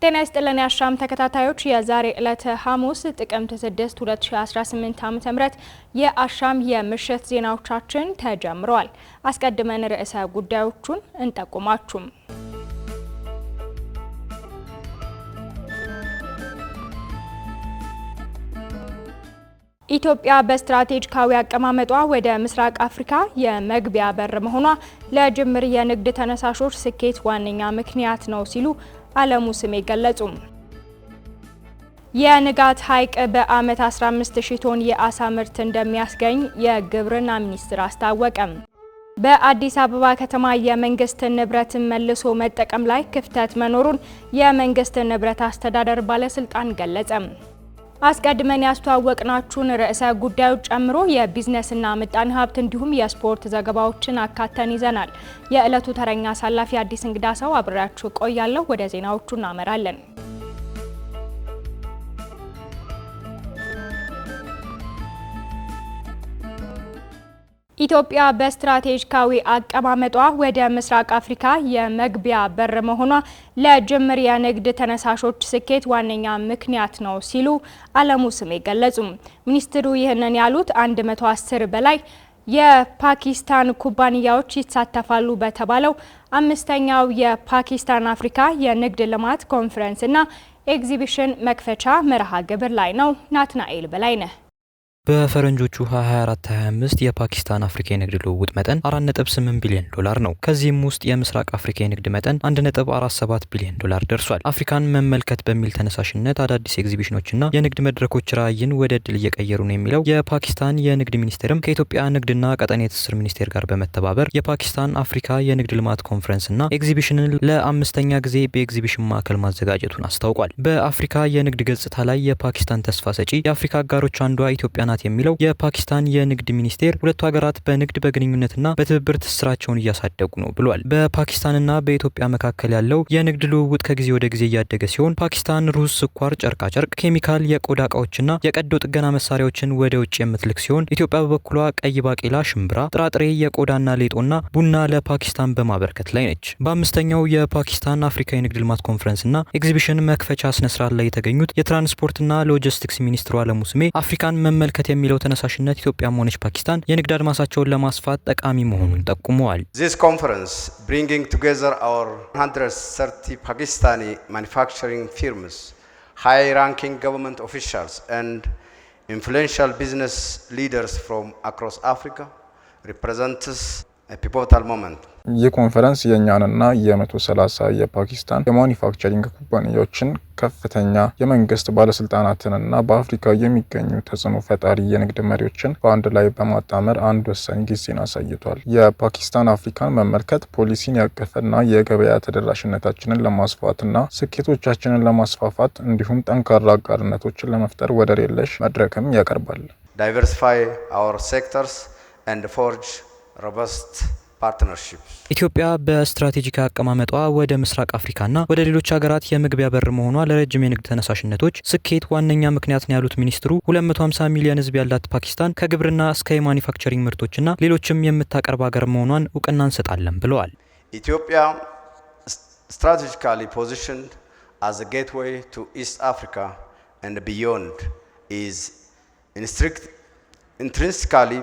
ጤና ይስጥልን የአሻም ተከታታዮች የዛሬ ዕለተ ሐሙስ ጥቅምት 6 2018 ዓ.ም የአሻም የምሽት ዜናዎቻችን ተጀምረዋል። አስቀድመን ርዕሰ ጉዳዮቹን እንጠቁማችሁ። ኢትዮጵያ በስትራቴጂካዊ አቀማመጧ ወደ ምስራቅ አፍሪካ የመግቢያ በር መሆኗ ለጅምር የንግድ ተነሳሾች ስኬት ዋነኛ ምክንያት ነው ሲሉ አለሙ ስሜ ገለጹ። የንጋት ሐይቅ በዓመት 15000 ቶን የአሳ ምርት እንደሚያስገኝ የግብርና ሚኒስቴር አስታወቀ። በአዲስ አበባ ከተማ የመንግስት ንብረትን መልሶ መጠቀም ላይ ክፍተት መኖሩን የመንግስት ንብረት አስተዳደር ባለስልጣን ገለጸ። አስቀድመን ያስተዋወቅናችሁን ርዕሰ ጉዳዮች ጨምሮ የቢዝነስና ምጣኔ ሀብት እንዲሁም የስፖርት ዘገባዎችን አካተን ይዘናል። የዕለቱ ተረኛ አሳላፊ አዲስ እንግዳ ሰው አብሬያችሁ ቆያለሁ። ወደ ዜናዎቹ እናመራለን። ኢትዮጵያ በስትራቴጂካዊ አቀማመጧ ወደ ምስራቅ አፍሪካ የመግቢያ በር መሆኗ ለጅምር የንግድ ተነሳሾች ስኬት ዋነኛ ምክንያት ነው ሲሉ አለሙ ስሜ ገለጹ። ሚኒስትሩ ይህንን ያሉት 110 በላይ የፓኪስታን ኩባንያዎች ይሳተፋሉ በተባለው አምስተኛው የፓኪስታን አፍሪካ የንግድ ልማት ኮንፈረንስና ኤግዚቢሽን መክፈቻ መርሃ ግብር ላይ ነው። ናትናኤል በላይነህ በፈረንጆቹ 2024-25 የፓኪስታን አፍሪካ የንግድ ልውውጥ መጠን 4.8 ቢሊዮን ዶላር ነው። ከዚህም ውስጥ የምስራቅ አፍሪካ የንግድ መጠን 1.47 ቢሊዮን ዶላር ደርሷል። አፍሪካን መመልከት በሚል ተነሳሽነት አዳዲስ ኤግዚቢሽኖችና የንግድ መድረኮች ራዕይን ወደ እድል እየቀየሩ ነው የሚለው የፓኪስታን የንግድ ሚኒስቴርም ከኢትዮጵያ ንግድና ቀጠናዊ ትስስር ሚኒስቴር ጋር በመተባበር የፓኪስታን አፍሪካ የንግድ ልማት ኮንፈረንስና ኤግዚቢሽንን ለአምስተኛ ጊዜ በኤግዚቢሽን ማዕከል ማዘጋጀቱን አስታውቋል። በአፍሪካ የንግድ ገጽታ ላይ የፓኪስታን ተስፋ ሰጪ የአፍሪካ አጋሮች አንዷ ኢትዮጵያ ናት የሚለው የፓኪስታን የንግድ ሚኒስቴር ሁለቱ ሀገራት በንግድ በግንኙነትና በትብብር ትስስራቸውን እያሳደጉ ነው ብሏል። በፓኪስታንና በኢትዮጵያ መካከል ያለው የንግድ ልውውጥ ከጊዜ ወደ ጊዜ እያደገ ሲሆን ፓኪስታን ሩዝ፣ ስኳር፣ ጨርቃጨርቅ፣ ኬሚካል፣ የቆዳ እቃዎችና የቀዶ ጥገና መሳሪያዎችን ወደ ውጭ የምትልክ ሲሆን ኢትዮጵያ በበኩሏ ቀይ ባቄላ፣ ሽምብራ፣ ጥራጥሬ፣ የቆዳና ሌጦና ቡና ለፓኪስታን በማበርከት ላይ ነች። በአምስተኛው የፓኪስታን አፍሪካ የንግድ ልማት ኮንፈረንስና ኤግዚቢሽን መክፈቻ ስነስርዓት ላይ የተገኙት የትራንስፖርትና ሎጂስቲክስ ሚኒስትሩ አለሙ ስሜ አፍሪካን መመልከት የሚለው ተነሳሽነት ኢትዮጵያም ሆነች ፓኪስታን የንግድ አድማሳቸውን ለማስፋት ጠቃሚ መሆኑን ጠቁመዋል። This conference bringing together our 130 Pakistani manufacturing firms, high-ranking government officials and influential business leaders from across Africa represents a pivotal moment. ይህ ኮንፈረንስ የኛንና የ130 የፓኪስታን የማኒፋክቸሪንግ ኩባንያዎችን ከፍተኛ የመንግስት ባለስልጣናትንና በአፍሪካ የሚገኙ ተጽዕኖ ፈጣሪ የንግድ መሪዎችን በአንድ ላይ በማጣመር አንድ ወሳኝ ጊዜን አሳይቷል። የፓኪስታን አፍሪካን መመልከት ፖሊሲን ያቀፈና የገበያ ተደራሽነታችንን ለማስፋትና ስኬቶቻችንን ለማስፋፋት እንዲሁም ጠንካራ አጋርነቶችን ለመፍጠር ወደር የለሽ መድረክም ያቀርባል። Diversify our sectors and forge robust partnerships. ኢትዮጵያ በስትራቴጂክ አቀማመጧ ወደ ምስራቅ አፍሪካና ወደ ሌሎች ሀገራት የመግቢያ በር መሆኗ ለረጅም የንግድ ተነሳሽነቶች ስኬት ዋነኛ ምክንያት ነው ያሉት ሚኒስትሩ 250 ሚሊዮን ሕዝብ ያላት ፓኪስታን ከግብርና እስከ የማኒፋክቸሪንግ ምርቶችና ሌሎችም የምታቀርብ ሀገር መሆኗን እውቅና እንሰጣለን ብለዋል። Ethiopia strategically positioned as a gateway to East Africa and beyond is intrinsically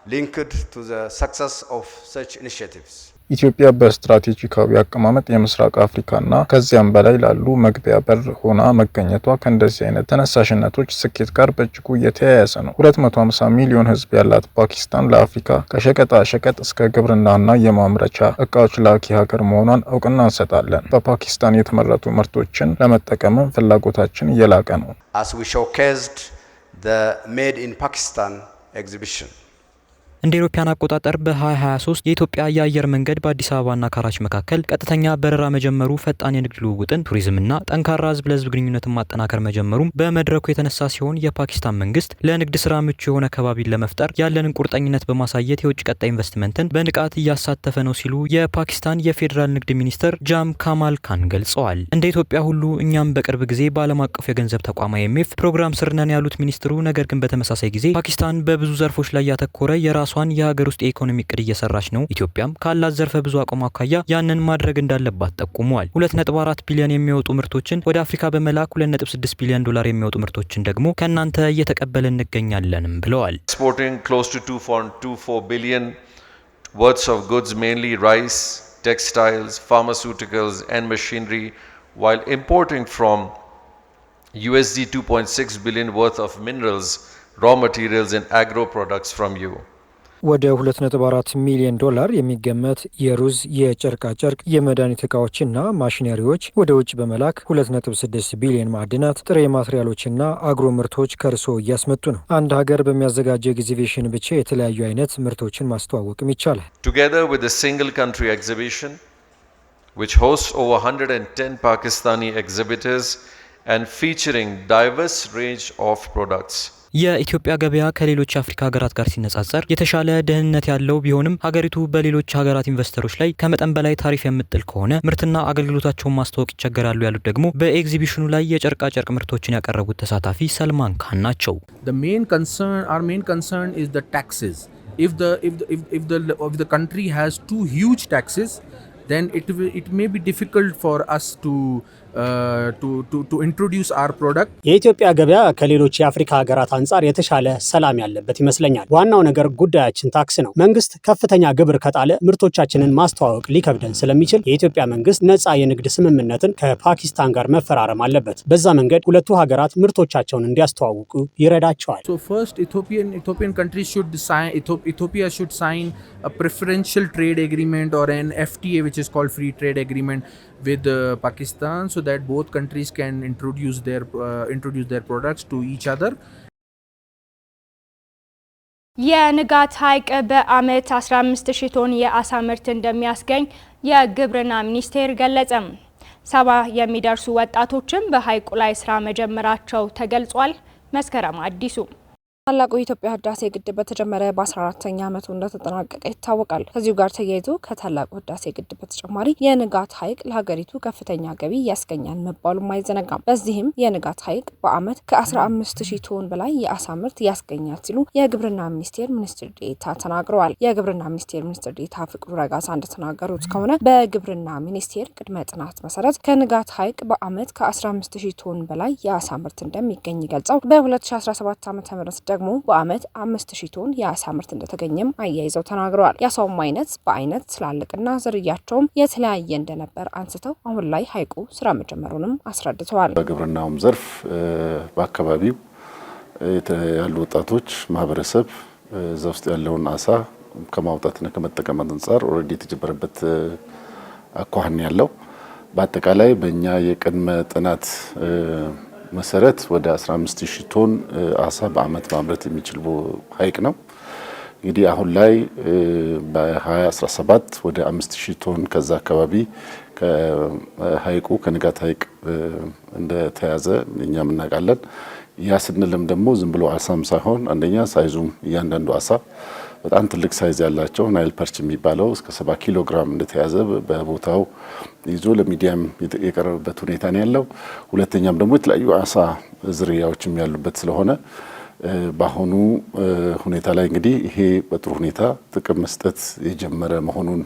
linked to the success of such initiatives. ኢትዮጵያ በስትራቴጂካዊ አቀማመጥ የምስራቅ አፍሪካና ከዚያም በላይ ላሉ መግቢያ በር ሆና መገኘቷ ከእንደዚህ አይነት ተነሳሽነቶች ስኬት ጋር በእጅጉ የተያያዘ ነው። 250 ሚሊዮን ህዝብ ያላት ፓኪስታን ለአፍሪካ ከሸቀጣ ሸቀጥ እስከ ግብርናና የማምረቻ እቃዎች ላኪ ሀገር መሆኗን እውቅና እንሰጣለን። በፓኪስታን የተመረቱ ምርቶችን ለመጠቀም ፍላጎታችን የላቀ ነው። As we showcased the Made in Pakistan exhibition. እንደ ኢሮፓያን አቆጣጠር በ2023 የኢትዮጵያ የአየር መንገድ በአዲስ አበባና ካራች መካከል ቀጥተኛ በረራ መጀመሩ ፈጣን የንግድ ልውውጥን፣ ቱሪዝምና ጠንካራ ህዝብ ለህዝብ ግንኙነትን ማጠናከር መጀመሩም በመድረኩ የተነሳ ሲሆን የፓኪስታን መንግስት ለንግድ ስራ ምቹ የሆነ ከባቢን ለመፍጠር ያለንን ቁርጠኝነት በማሳየት የውጭ ቀጣይ ኢንቨስትመንትን በንቃት እያሳተፈ ነው ሲሉ የፓኪስታን የፌዴራል ንግድ ሚኒስትር ጃም ካማል ካን ገልጸዋል። እንደ ኢትዮጵያ ሁሉ እኛም በቅርብ ጊዜ በዓለም አቀፍ የገንዘብ ተቋም IMF ፕሮግራም ስር ነን ያሉት ሚኒስትሩ ነገር ግን በተመሳሳይ ጊዜ ፓኪስታን በብዙ ዘርፎች ላይ ያተኮረ የራሷ የራሷን የሀገር ውስጥ የኢኮኖሚ እቅድ እየሰራች ነው። ኢትዮጵያም ካላት ዘርፈ ብዙ አቋም አኳያ ያንን ማድረግ እንዳለባት ጠቁመዋል። 2.4 ቢሊዮን የሚወጡ ምርቶችን ወደ አፍሪካ በመላክ 2.6 ቢሊዮን ዶላር የሚወጡ ምርቶችን ደግሞ ከናንተ እየተቀበልን እንገኛለንም ብለዋል። Exporting close to 2.24 billion worth of goods, mainly rice, textiles, pharmaceuticals and machinery, while importing from USD 2.6 billion worth of minerals, raw materials and agro products from you. ወደ 2.4 ሚሊዮን ዶላር የሚገመት የሩዝ፣ የጨርቃ ጨርቅ፣ የመድኃኒት እቃዎችና ማሽነሪዎች ወደ ውጭ በመላክ 2.6 ቢሊዮን ማዕድናት፣ ጥሬ ማቴሪያሎችና አግሮ ምርቶች ከርሶ እያስመጡ ነው። አንድ ሀገር በሚያዘጋጀው ኤግዚቢሽን ብቻ የተለያዩ አይነት ምርቶችን ማስተዋወቅም ይቻላል። Together with a single country exhibition which hosts over 110 Pakistani exhibitors and featuring diverse range of products. የኢትዮጵያ ገበያ ከሌሎች የአፍሪካ ሀገራት ጋር ሲነጻጸር የተሻለ ደህንነት ያለው ቢሆንም ሀገሪቱ በሌሎች ሀገራት ኢንቨስተሮች ላይ ከመጠን በላይ ታሪፍ የምጥል ከሆነ ምርትና አገልግሎታቸውን ማስተዋወቅ ይቸገራሉ ያሉት ደግሞ በኤግዚቢሽኑ ላይ የጨርቃ ጨርቅ ምርቶችን ያቀረቡት ተሳታፊ ሰልማን ካን ናቸው። Our main concern is the taxes. If the country has too huge taxes, then it may be difficult for us to introduce our product. የኢትዮጵያ ገበያ ከሌሎች የአፍሪካ ሀገራት አንጻር የተሻለ ሰላም ያለበት ይመስለኛል። ዋናው ነገር ጉዳያችን ታክስ ነው። መንግስት ከፍተኛ ግብር ከጣለ ምርቶቻችንን ማስተዋወቅ ሊከብደን ስለሚችል የኢትዮጵያ መንግስት ነፃ የንግድ ስምምነትን ከፓኪስታን ጋር መፈራረም አለበት። በዛ መንገድ ሁለቱ ሀገራት ምርቶቻቸውን እንዲያስተዋውቁ ይረዳቸዋል። So first Ethiopian countries should sign Ethiopia should sign a preferential trade agreement or an FTA, which is called free trade agreement, with Pakistan, so that both countries can introduce their products to each other. የንጋት ሐይቅ በአመት 15000 ቶን የአሳ ምርት እንደሚያስገኝ የግብርና ሚኒስቴር ገለጸ። 70 የሚደርሱ ወጣቶችም በሐይቁ ላይ ስራ መጀመራቸው ተገልጿል። መስከረም አዲሱ ታላቁ የኢትዮጵያ ህዳሴ ግድብ በተጀመረ በ14ኛ ዓመቱ እንደተጠናቀቀ ይታወቃል። ከዚሁ ጋር ተያይዞ ከታላቁ ህዳሴ ግድብ በተጨማሪ የንጋት ሐይቅ ለሀገሪቱ ከፍተኛ ገቢ ያስገኛል መባሉም አይዘነጋም። በዚህም የንጋት ሐይቅ በአመት ከ15000 ቶን በላይ የአሳ ምርት ያስገኛል ሲሉ የግብርና ሚኒስቴር ሚኒስትር ዴኤታ ተናግረዋል። የግብርና ሚኒስቴር ሚኒስትር ዴኤታ ፍቅሩ ረጋሳ እንደተናገሩት ከሆነ በግብርና ሚኒስቴር ቅድመ ጥናት መሰረት ከንጋት ሐይቅ በአመት ከ15000 ቶን በላይ የአሳ ምርት እንደሚገኝ ገልጸው በ2017 ዓ.ም ደግሞ በአመት 5000 ቶን የአሳ ምርት እንደተገኘም አያይዘው ተናግረዋል። የአሳውም አይነት በአይነት ስላልቅና ዝርያቸውም የተለያየ እንደነበር አንስተው አሁን ላይ ሐይቁ ስራ መጀመሩንም አስረድተዋል። በግብርናውም ዘርፍ በአካባቢው ያሉ ወጣቶች ማህበረሰብ እዛ ውስጥ ያለውን አሳ ከማውጣትና ከመጠቀም አንጻር ኦልሬዲ የተጀመረበት አኳኋን ያለው በአጠቃላይ በእኛ የቅድመ ጥናት መሰረት ወደ 15000 ቶን አሳ በአመት ማምረት የሚችል ሐይቅ ነው። እንግዲህ አሁን ላይ በ2017 ወደ 5000 ቶን ከዛ አካባቢ ከሐይቁ ከንጋት ሐይቅ እንደተያዘ እኛም እናውቃለን። ያ ስንልም ደግሞ ዝም ብሎ አሳም ሳይሆን አንደኛ ሳይዙም እያንዳንዱ አሳ በጣም ትልቅ ሳይዝ ያላቸው ናይል ፐርች የሚባለው እስከ 70 ኪሎ ግራም እንደተያዘ በቦታው ይዞ ለሚዲያም የቀረበበት ሁኔታ ነው ያለው። ሁለተኛም ደግሞ የተለያዩ አሳ ዝርያዎችም ያሉበት ስለሆነ በአሁኑ ሁኔታ ላይ እንግዲህ ይሄ በጥሩ ሁኔታ ጥቅም መስጠት የጀመረ መሆኑን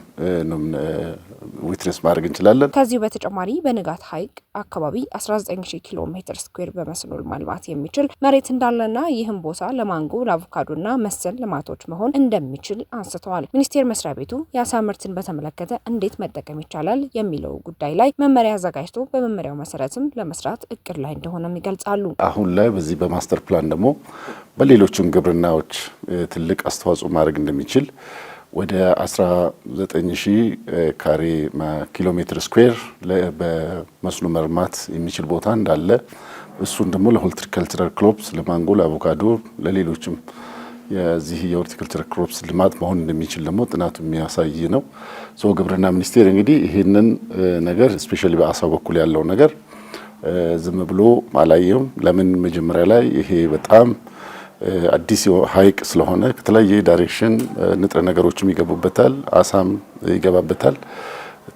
ዊትነስ ማድረግ እንችላለን። ከዚህ በተጨማሪ በንጋት ሐይቅ አካባቢ 19000 ኪሎ ሜትር ስኩዌር በመስኖ ማልማት የሚችል መሬት እንዳለና ይህም ቦታ ለማንጎ፣ ለአቮካዶና መሰል ልማቶች መሆን እንደሚችል አንስተዋል። ሚኒስቴር መስሪያ ቤቱ የአሳ ምርትን በተመለከተ እንዴት መጠቀም ይቻላል የሚለው ጉዳይ ላይ መመሪያ አዘጋጅቶ በመመሪያው መሰረትም ለመስራት እቅድ ላይ እንደሆነም ይገልጻሉ። አሁን ላይ በዚህ በማስተር ፕላን ደግሞ በሌሎችም ግብርናዎች ትልቅ አስተዋጽኦ ማድረግ እንደሚችል ወደ 19000 ካሬ ኪሎ ሜትር ስኩዌር በመስኖ መልማት የሚችል ቦታ እንዳለ እሱን ደግሞ ለሆርቲካልቸራል ክሮፕስ ለማንጎ፣ ለአቮካዶ፣ ለሌሎችም የዚህ የሆርቲካልቸራል ክሮፕስ ልማት መሆን እንደሚችል ደግሞ ጥናቱ የሚያሳይ ነው። ግብርና ሚኒስቴር እንግዲህ ይህንን ነገር ስፔሻሊ በአሳው በኩል ያለው ነገር ዝም ብሎ አላየም። ለምን መጀመሪያ ላይ ይሄ በጣም አዲስ ሐይቅ ስለሆነ ከተለያየ ዳይሬክሽን ንጥረ ነገሮችም ይገቡበታል፣ አሳም ይገባበታል።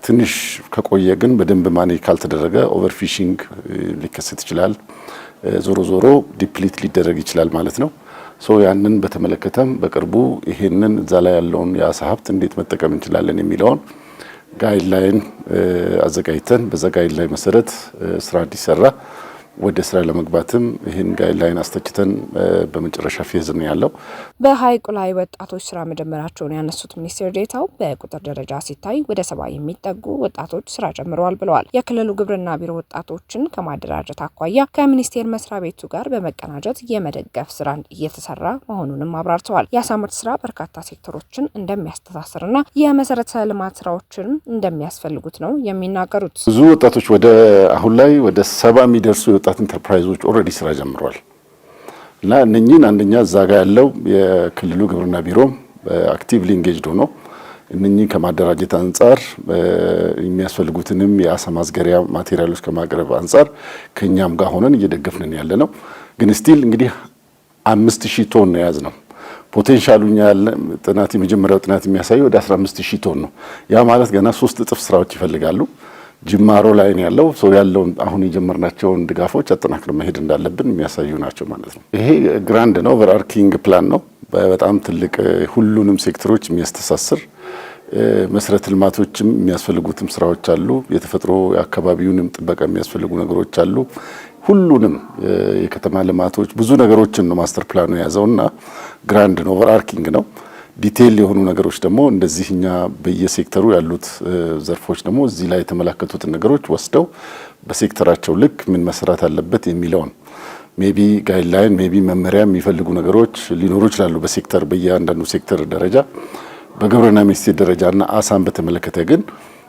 ትንሽ ከቆየ ግን በደንብ ማኔጅ ካልተደረገ ኦቨርፊሽንግ ሊከሰት ይችላል። ዞሮ ዲፕሊት ሊደረግ ይችላል ማለት ነው። ያንን በተመለከተም በቅርቡ ይሄንን እዛ ላይ ያለውን የአሳ ሀብት እንዴት መጠቀም እንችላለን የሚለውን ጋይድላይን አዘጋጅተን በዛ ጋይድላይን መሰረት ስራ እንዲሰራ ወደ ስራ ለመግባትም ይህን ጋይድላይን አስተችተን በመጨረሻ ፌዝ ነው ያለው። በሐይቁ ላይ ወጣቶች ስራ መጀመራቸውን ያነሱት ሚኒስትር ዴኤታው በቁጥር ደረጃ ሲታይ ወደ 70 የሚጠጉ ወጣቶች ስራ ጀምረዋል ብለዋል። የክልሉ ግብርና ቢሮ ወጣቶችን ከማደራጀት አኳያ ከሚኒስቴር መስሪያ ቤቱ ጋር በመቀናጀት የመደገፍ ስራ እየተሰራ መሆኑንም አብራርተዋል። የአሳ ምርት ስራ በርካታ ሴክተሮችን እንደሚያስተሳስርና የመሰረተ ልማት ስራዎችን እንደሚያስፈልጉት ነው የሚናገሩት። ብዙ ወጣቶች አሁን ላይ ወደ 70 የሚደርሱ ወጣት ኢንተርፕራይዞች ኦልሬዲ ስራ ጀምረዋል እና እነኚህን አንደኛ እዛ ጋር ያለው የክልሉ ግብርና ቢሮ አክቲቭሊ ኢንጌጅድ ሆኖ እነኚህን ከማደራጀት አንጻር የሚያስፈልጉትንም የአሳ ማስገሪያ ማቴሪያሎች ከማቅረብ አንጻር ከኛም ጋር ሆነን እየደገፍን ያለ ነው። ግን ስቲል እንግዲህ 5000 ቶን ነው ያዝነው። ፖቴንሻሉኛ ያለ ጥናት የመጀመሪያው ጥናት የሚያሳየው ወደ 15000 ቶን ነው። ያ ማለት ገና 3 እጥፍ ስራዎች ይፈልጋሉ። ጅማሮ ላይ ነው ያለው። ያለውን አሁን የጀመርናቸውን ድጋፎች አጠናክረን መሄድ እንዳለብን የሚያሳዩ ናቸው ማለት ነው። ይሄ ግራንድ ነው፣ ኦቨርአርኪንግ ፕላን ነው። በጣም ትልቅ ሁሉንም ሴክተሮች የሚያስተሳስር መሰረተ ልማቶችም የሚያስፈልጉትም ስራዎች አሉ። የተፈጥሮ አካባቢውንም ጥበቃ የሚያስፈልጉ ነገሮች አሉ። ሁሉንም የከተማ ልማቶች ብዙ ነገሮችን ነው ማስተር ፕላኑ የያዘውና ግራንድ ነው፣ ኦቨርአርኪንግ ነው። ዲቴይል የሆኑ ነገሮች ደግሞ እንደዚህኛ በየሴክተሩ ያሉት ዘርፎች ደግሞ እዚህ ላይ የተመለከቱትን ነገሮች ወስደው በሴክተራቸው ልክ ምን መስራት አለበት የሚለውን ሜቢ ጋይድላይን ሜቢ መመሪያ የሚፈልጉ ነገሮች ሊኖሩ ይችላሉ በሴክተር በየአንዳንዱ ሴክተር ደረጃ። በግብርና ሚኒስቴር ደረጃና አሳን በተመለከተ ግን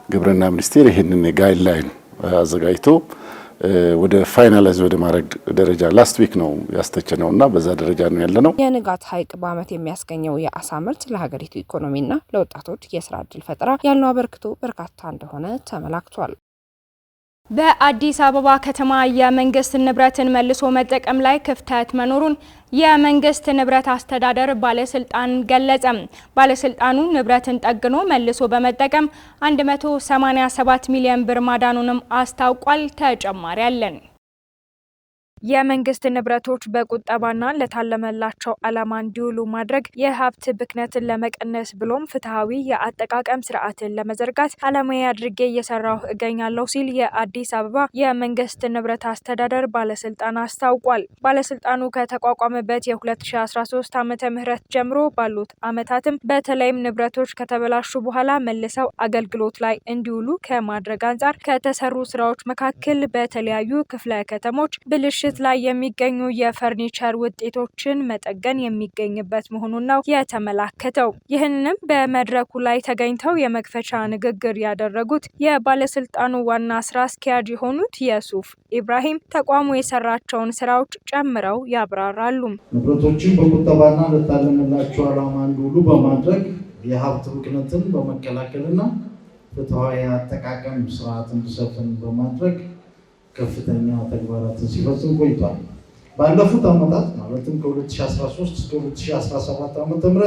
ግብርና ሚኒስቴር ይሄንን ጋይድላይን አዘጋጅቶ ወደ ፋይናላይዝ ወደ ማድረግ ደረጃ ላስት ዊክ ነው ያስተቸነውና በዛ ደረጃ ነው ያለነው። የንጋት ሐይቅ በዓመት የሚያስገኘው የአሳ ምርት ለሀገሪቱ ኢኮኖሚና ለወጣቶች የስራ ዕድል ፈጠራ ያለው አበርክቶ በርካታ እንደሆነ ተመላክቷል። በአዲስ አበባ ከተማ የመንግስት ንብረትን መልሶ መጠቀም ላይ ክፍተት መኖሩን የመንግስት ንብረት አስተዳደር ባለስልጣን ገለጸ። ባለስልጣኑ ንብረትን ጠግኖ መልሶ በመጠቀም 187 ሚሊዮን ብር ማዳኑንም አስታውቋል። ተጨማሪ አለን። የመንግስት ንብረቶች በቁጠባና ለታለመላቸው ዓላማ እንዲውሉ ማድረግ የሀብት ብክነትን ለመቀነስ ብሎም ፍትሐዊ የአጠቃቀም ስርዓትን ለመዘርጋት ዓላማዊ አድርጌ እየሰራሁ እገኛለሁ ሲል የአዲስ አበባ የመንግስት ንብረት አስተዳደር ባለስልጣን አስታውቋል። ባለስልጣኑ ከተቋቋመበት የ2013 ዓመተ ምህረት ጀምሮ ባሉት ዓመታትም በተለይም ንብረቶች ከተበላሹ በኋላ መልሰው አገልግሎት ላይ እንዲውሉ ከማድረግ አንጻር ከተሰሩ ስራዎች መካከል በተለያዩ ክፍለ ከተሞች ብልሽት ላይ የሚገኙ የፈርኒቸር ውጤቶችን መጠገን የሚገኝበት መሆኑን ነው የተመላከተው። ይህንንም በመድረኩ ላይ ተገኝተው የመክፈቻ ንግግር ያደረጉት የባለስልጣኑ ዋና ስራ አስኪያጅ የሆኑት የሱፍ ኢብራሂም ተቋሙ የሰራቸውን ስራዎች ጨምረው ያብራራሉ። ንብረቶችን በቁጠባና ለታለመላቸው ዓላማ እንዲውሉ በማድረግ የሀብት ብክነትን በመከላከልና ፍትሐዊ አጠቃቀም ስርዓት እንዲሰፍን በማድረግ ከፍተኛ ተግባራትን ሲፈጽም ቆይቷል። ባለፉት ዓመታት ማለትም ከ2013 እስከ 2017 ዓ.ም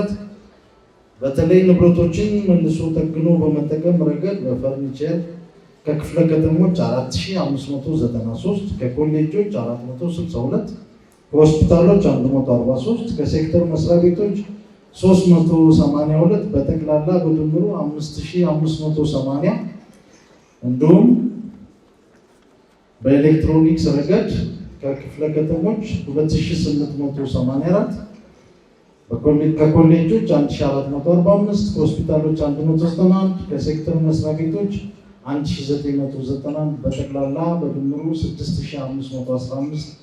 በተለይ ንብረቶችን መልሶ ጠግኖ በመጠቀም ረገድ በፈርኒቸር ከክፍለ ከተሞች 4593፣ ከኮሌጆች 462፣ ከሆስፒታሎች 143፣ ከሴክተር መስሪያ ቤቶች 382 በጠቅላላ በድምሩ 5580 እንዲሁም በኤሌክትሮኒክስ ረገድ ከክፍለ ከተሞች 2884፣ ከኮሌጆች 1445፣ ከሆስፒታሎች 191፣ ከሴክተር መስሪያ ቤቶች 1991 በጠቅላላ በድምሩ 6515።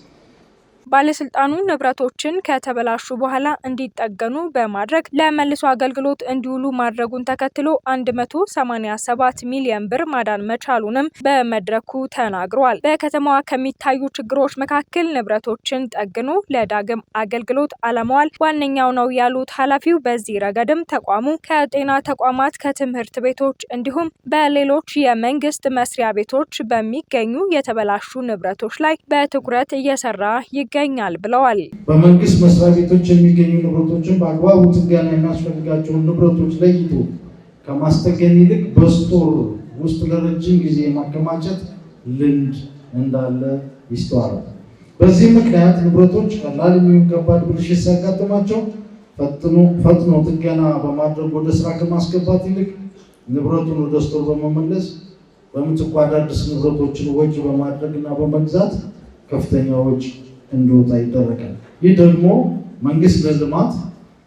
ባለስልጣኑ ንብረቶችን ከተበላሹ በኋላ እንዲጠገኑ በማድረግ ለመልሶ አገልግሎት እንዲውሉ ማድረጉን ተከትሎ 187 ሚሊዮን ብር ማዳን መቻሉንም በመድረኩ ተናግረዋል። በከተማዋ ከሚታዩ ችግሮች መካከል ንብረቶችን ጠግኖ ለዳግም አገልግሎት አለማዋል ዋነኛው ነው ያሉት ኃላፊው፣ በዚህ ረገድም ተቋሙ ከጤና ተቋማት፣ ከትምህርት ቤቶች እንዲሁም በሌሎች የመንግስት መስሪያ ቤቶች በሚገኙ የተበላሹ ንብረቶች ላይ በትኩረት እየሰራ ይገኛል ብለዋል። በመንግስት መስሪያ ቤቶች የሚገኙ ንብረቶችን በአግባቡ ጥገና የሚያስፈልጋቸውን ንብረቶች ለይቶ ከማስጠገን ይልቅ በስቶር ውስጥ ለረጅም ጊዜ ማከማቸት ልምድ እንዳለ ይስተዋላል። በዚህ ምክንያት ንብረቶች ቀላል የሚሆን ከባድ ብልሽት ሲያጋጥማቸው ፈጥኖ ጥገና በማድረግ ወደ ስራ ከማስገባት ይልቅ ንብረቱን ወደ ስቶር በመመለስ በምትኩ አዳዲስ ንብረቶችን ወጪ በማድረግና በመግዛት ከፍተኛ ወጪ እንዲወጣ ይደረጋል። ይህ ደግሞ መንግስት ለልማት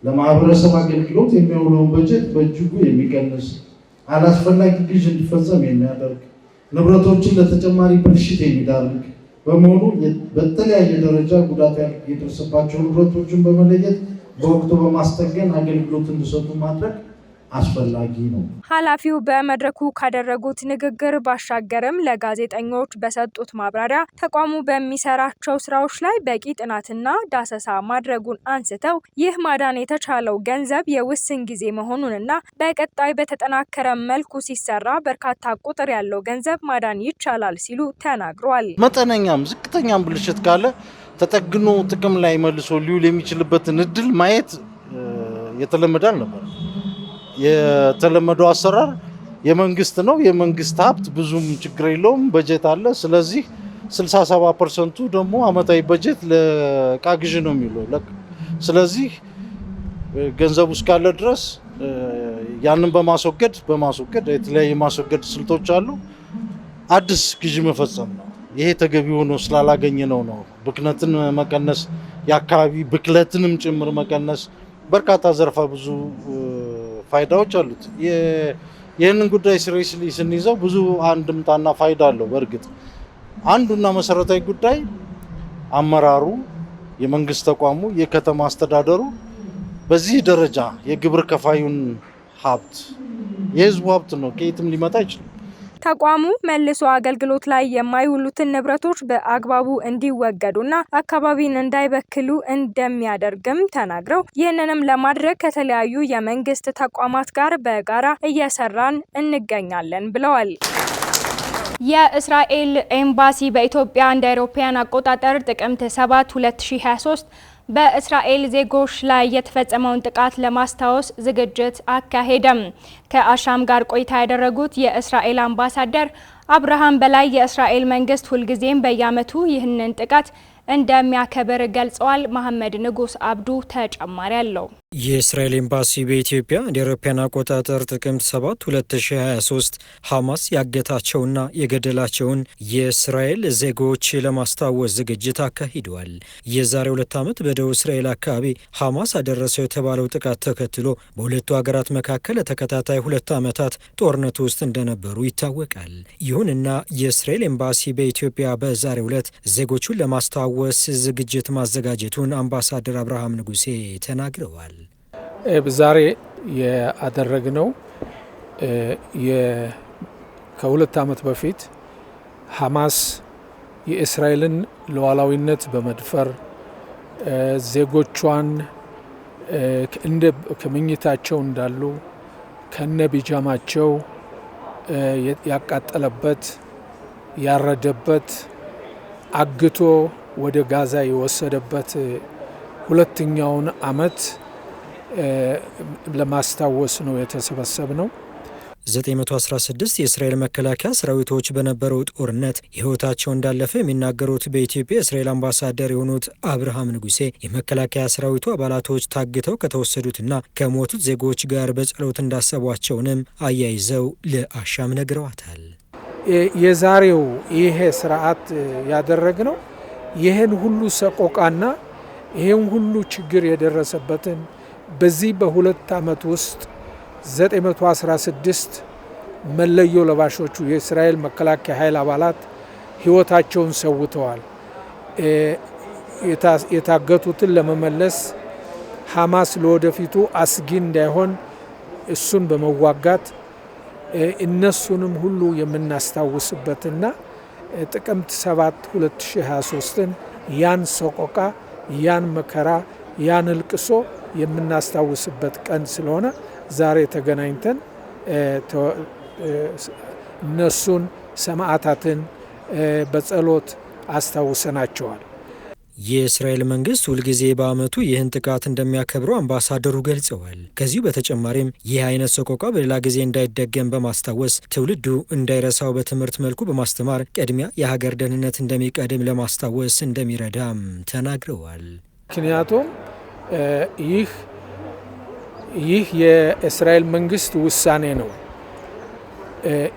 ለማህበረሰብ አገልግሎት የሚያውለውን በጀት በእጅጉ የሚቀንስ አላስፈላጊ ግዥ እንዲፈጸም የሚያደርግ ንብረቶችን ለተጨማሪ ብልሽት የሚዳርግ በመሆኑ በተለያየ ደረጃ ጉዳት የደረሰባቸው ንብረቶችን በመለየት በወቅቱ በማስጠገን አገልግሎት እንዲሰጡ ማድረግ አስፈላጊ ነው። ኃላፊው በመድረኩ ካደረጉት ንግግር ባሻገርም ለጋዜጠኞች በሰጡት ማብራሪያ ተቋሙ በሚሰራቸው ስራዎች ላይ በቂ ጥናትና ዳሰሳ ማድረጉን አንስተው ይህ ማዳን የተቻለው ገንዘብ የውስን ጊዜ መሆኑንና በቀጣይ በተጠናከረ መልኩ ሲሰራ በርካታ ቁጥር ያለው ገንዘብ ማዳን ይቻላል ሲሉ ተናግረዋል። መጠነኛም ዝቅተኛም ብልሽት ካለ ተጠግኖ ጥቅም ላይ መልሶ ሊውል የሚችልበትን እድል ማየት የተለመደ አልነበረ። የተለመደው አሰራር የመንግስት ነው። የመንግስት ሀብት ብዙም ችግር የለውም፣ በጀት አለ። ስለዚህ 67% ደግሞ አመታዊ በጀት ለዕቃ ግዢ ነው የሚለው። ስለዚህ ገንዘቡ እስካለ ድረስ ያንን በማስወገድ የተለያዩ ማስወገድ ስልቶች አሉ። አዲስ ግዢ መፈጸም ነው። ይሄ ተገቢ ሆኖ ስላላገኘ ነው። ብክነትን መቀነስ፣ የአካባቢ ብክለትንም ጭምር መቀነስ በርካታ ዘርፈ ብዙ ፋይዳዎች አሉት። ይህንን ጉዳይ ሲሪየስሊ ስንይዘው ብዙ አንድምታና ፋይዳ አለው። በእርግጥ አንዱና መሰረታዊ ጉዳይ አመራሩ፣ የመንግስት ተቋሙ፣ የከተማ አስተዳደሩ በዚህ ደረጃ የግብር ከፋዩን ሀብት የህዝቡ ሀብት ነው፣ ከየትም ሊመጣ አይችልም። ተቋሙ መልሶ አገልግሎት ላይ የማይውሉትን ንብረቶች በአግባቡ እንዲወገዱና አካባቢን እንዳይበክሉ እንደሚያደርግም ተናግረው ይህንንም ለማድረግ ከተለያዩ የመንግስት ተቋማት ጋር በጋራ እየሰራን እንገኛለን ብለዋል። የእስራኤል ኤምባሲ በኢትዮጵያ እንደ አውሮፓውያን አቆጣጠር ጥቅምት 7 2023 በእስራኤል ዜጎች ላይ የተፈጸመውን ጥቃት ለማስታወስ ዝግጅት አካሄደም። ከአሻም ጋር ቆይታ ያደረጉት የእስራኤል አምባሳደር አብርሃም በላይ የእስራኤል መንግስት ሁልጊዜም በየዓመቱ ይህንን ጥቃት እንደሚያከብር ገልጸዋል። መሐመድ ንጉስ አብዱ ተጨማሪ አለው። የእስራኤል ኤምባሲ በኢትዮጵያ እንደ አውሮፓውያን አቆጣጠር ጥቅምት 7 2023 ሐማስ ያገታቸውና የገደላቸውን የእስራኤል ዜጎች ለማስታወስ ዝግጅት አካሂደዋል። የዛሬ 2 ዓመት በደቡብ እስራኤል አካባቢ ሐማስ አደረሰው የተባለው ጥቃት ተከትሎ በሁለቱ ሀገራት መካከል ተከታታይ 2 ዓመታት ጦርነት ውስጥ እንደነበሩ ይታወቃል። ይሁንና የእስራኤል ኤምባሲ በኢትዮጵያ በዛሬው ዕለት ዜጎቹን ለማስታወስ ዝግጅት ማዘጋጀቱን አምባሳደር አብርሃም ንጉሴ ተናግረዋል። ዛሬ ያደረግነው ከ2 ዓመት በፊት ሐማስ የእስራኤልን ሉዓላዊነት በመድፈር ዜጎቿን ከመኝታቸው እንዳሉ ከነ ቢጃማቸው ያቃጠለበት፣ ያረደበት፣ አግቶ ወደ ጋዛ የወሰደበት 2ኛውን ዓመት ለማስታወስ ነው የተሰበሰብነው። 916 የእስራኤል መከላከያ ሰራዊቶች በነበረው ጦርነት ሕይወታቸው እንዳለፈ የሚናገሩት በኢትዮጵያ የእስራኤል አምባሳደር የሆኑት አብርሃም ንጉሴ የመከላከያ ሰራዊቱ አባላቶች ታግተው ከተወሰዱትና ከሞቱት ዜጎች ጋር በጸሎት እንዳሰቧቸውንም አያይዘው ለአሻም ነግረዋታል። የዛሬው ይሄ ስርዓት ያደረግነው ይህን ሁሉ ሰቆቃና ይህን ሁሉ ችግር የደረሰበትን በዚህ በ2 ዓመት ውስጥ 916 መለዮ ለባሾቹ የእስራኤል መከላከያ ኃይል አባላት ሕይወታቸውን ሰውተዋል። የታገቱትን ለመመለስ ሐማስ ለወደፊቱ አስጊ እንዳይሆን እሱን በመዋጋት እነሱንም ሁሉ የምናስታውስበትና ጥቅምት 7 2023ን ያን ሰቆቃ፣ ያን መከራ፣ ያን እልቅሶ የምናስታውስበት ቀን ስለሆነ ዛሬ ተገናኝተን እነሱን ሰማዕታትን በጸሎት አስታውሰናቸዋል። የእስራኤል መንግስት ሁልጊዜ በዓመቱ ይህን ጥቃት እንደሚያከብሩ አምባሳደሩ ገልጸዋል። ከዚሁ በተጨማሪም ይህ አይነት ሰቆቃ በሌላ ጊዜ እንዳይደገም በማስታወስ ትውልዱ እንዳይረሳው በትምህርት መልኩ በማስተማር ቅድሚያ የሀገር ደህንነት እንደሚቀድም ለማስታወስ እንደሚረዳም ተናግረዋል። ምክንያቱም ይህ የእስራኤል መንግስት ውሳኔ ነው።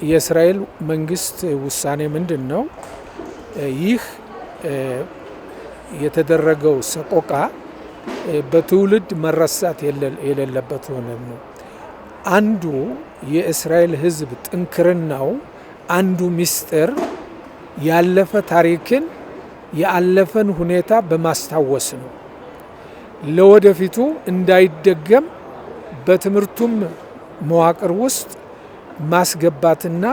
የእስራኤል መንግስት ውሳኔ ምንድን ነው? ይህ የተደረገው ሰቆቃ በትውልድ መረሳት የሌለበት ሆነ ነው። አንዱ የእስራኤል ህዝብ ጥንክርናው አንዱ ምስጢር ያለፈ ታሪክን ያለፈን ሁኔታ በማስታወስ ነው። ለወደፊቱ እንዳይደገም በትምህርቱም መዋቅር ውስጥ ማስገባትና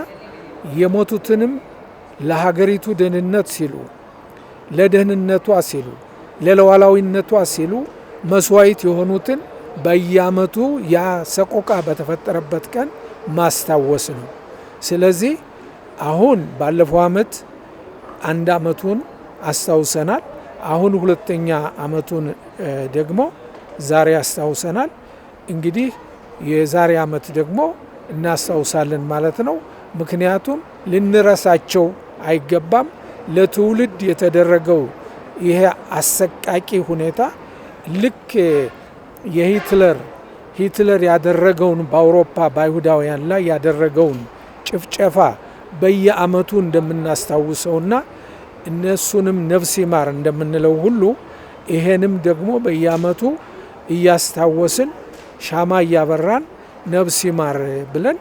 የሞቱትንም ለሀገሪቱ ደህንነት ሲሉ ለደህንነቷ ሲሉ ለሉዓላዊነቷ ሲሉ መስዋዕት የሆኑትን በየዓመቱ ያ ሰቆቃ በተፈጠረበት ቀን ማስታወስ ነው። ስለዚህ አሁን ባለፈው ዓመት አንድ ዓመቱን አስታውሰናል። አሁን ሁለተኛ ዓመቱን ደግሞ ዛሬ አስታውሰናል። እንግዲህ የዛሬ ዓመት ደግሞ እናስታውሳለን ማለት ነው። ምክንያቱም ልንረሳቸው አይገባም። ለትውልድ የተደረገው ይሄ አሰቃቂ ሁኔታ ልክ ሂትለር ያደረገውን በአውሮፓ በአይሁዳውያን ላይ ያደረገውን ጭፍጨፋ በየዓመቱ እንደምናስታውሰውና እነሱንም ነፍስ ይማር እንደምንለው ሁሉ ይሄንም ደግሞ በየዓመቱ እያስታወስን ሻማ እያበራን ነፍስ ይማር ብለን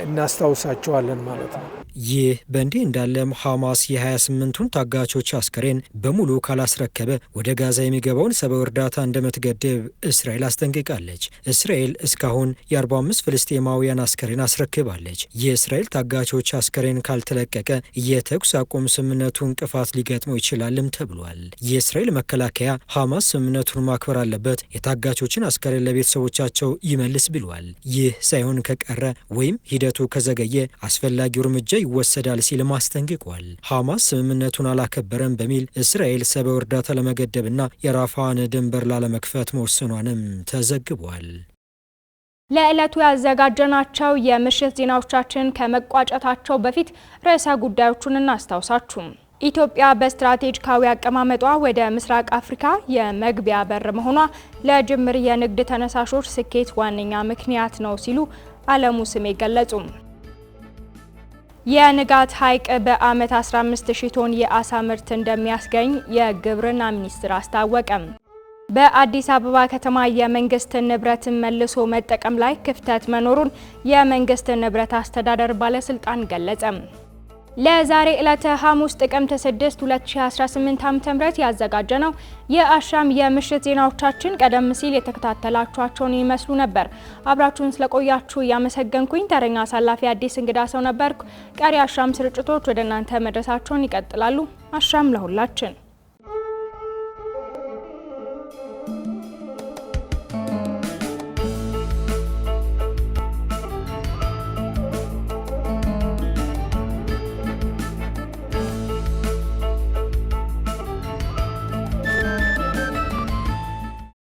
እናስታውሳቸዋለን ማለት ነው። ይህ በእንዲህ እንዳለም ሐማስ የ28ቱን ታጋቾች አስከሬን በሙሉ ካላስረከበ ወደ ጋዛ የሚገባውን ሰብአዊ እርዳታ እንደምትገድብ እስራኤል አስጠንቅቃለች። እስራኤል እስካሁን የ45 ፍልስጤማውያን አስከሬን አስረክባለች። የእስራኤል ታጋቾች አስከሬን ካልተለቀቀ የተኩስ አቁም ስምምነቱ እንቅፋት ሊገጥመው ይችላልም ተብሏል። የእስራኤል መከላከያ ሐማስ ስምምነቱን ማክበር አለበት፣ የታጋቾችን አስከሬን ለቤተሰቦቻቸው ይመልስ ብሏል። ይህ ሳይሆን ከቀረ ወይም ሂደቱ ከዘገየ አስፈላጊው እርምጃ ይወሰዳል ሲል አስጠንቅቋል። ሐማስ ስምምነቱን አላከበረም በሚል እስራኤል ሰብአዊ እርዳታ ለመገደብና የራፋን ድንበር ላለመክፈት መወሰኗንም ተዘግቧል። ለዕለቱ ያዘጋጀናቸው የምሽት ዜናዎቻችን ከመቋጨታቸው በፊት ርዕሰ ጉዳዮቹን እናስታውሳችሁ። ኢትዮጵያ በስትራቴጂካዊ አቀማመጧ ወደ ምስራቅ አፍሪካ የመግቢያ በር መሆኗ ለጅምር የንግድ ተነሳሾች ስኬት ዋነኛ ምክንያት ነው ሲሉ አለሙ ስሜ ገለጹ። የንጋት ሐይቅ በዓመት 15000 ቶን የአሳ ምርት እንደሚያስገኝ የግብርና ሚኒስቴር አስታወቀ። በአዲስ አበባ ከተማ የመንግስት ንብረትን መልሶ መጠቀም ላይ ክፍተት መኖሩን የመንግስት ንብረት አስተዳደር ባለስልጣን ገለጸ። ለዛሬ ዕለተ ሐሙስ ጥቅምት 6 2018 ዓ.ም ያዘጋጀነው የአሻም የምሽት ዜናዎቻችን ቀደም ሲል የተከታተላችኋቸውን ይመስሉ ነበር። አብራችሁን ስለቆያችሁ ያመሰገንኩኝ ተረኛ አሳላፊ አዲስ እንግዳ ሰው ነበርኩ። ቀሪ አሻም ስርጭቶች ወደ እናንተ መድረሳቸውን ይቀጥላሉ። አሻም ለሁላችን!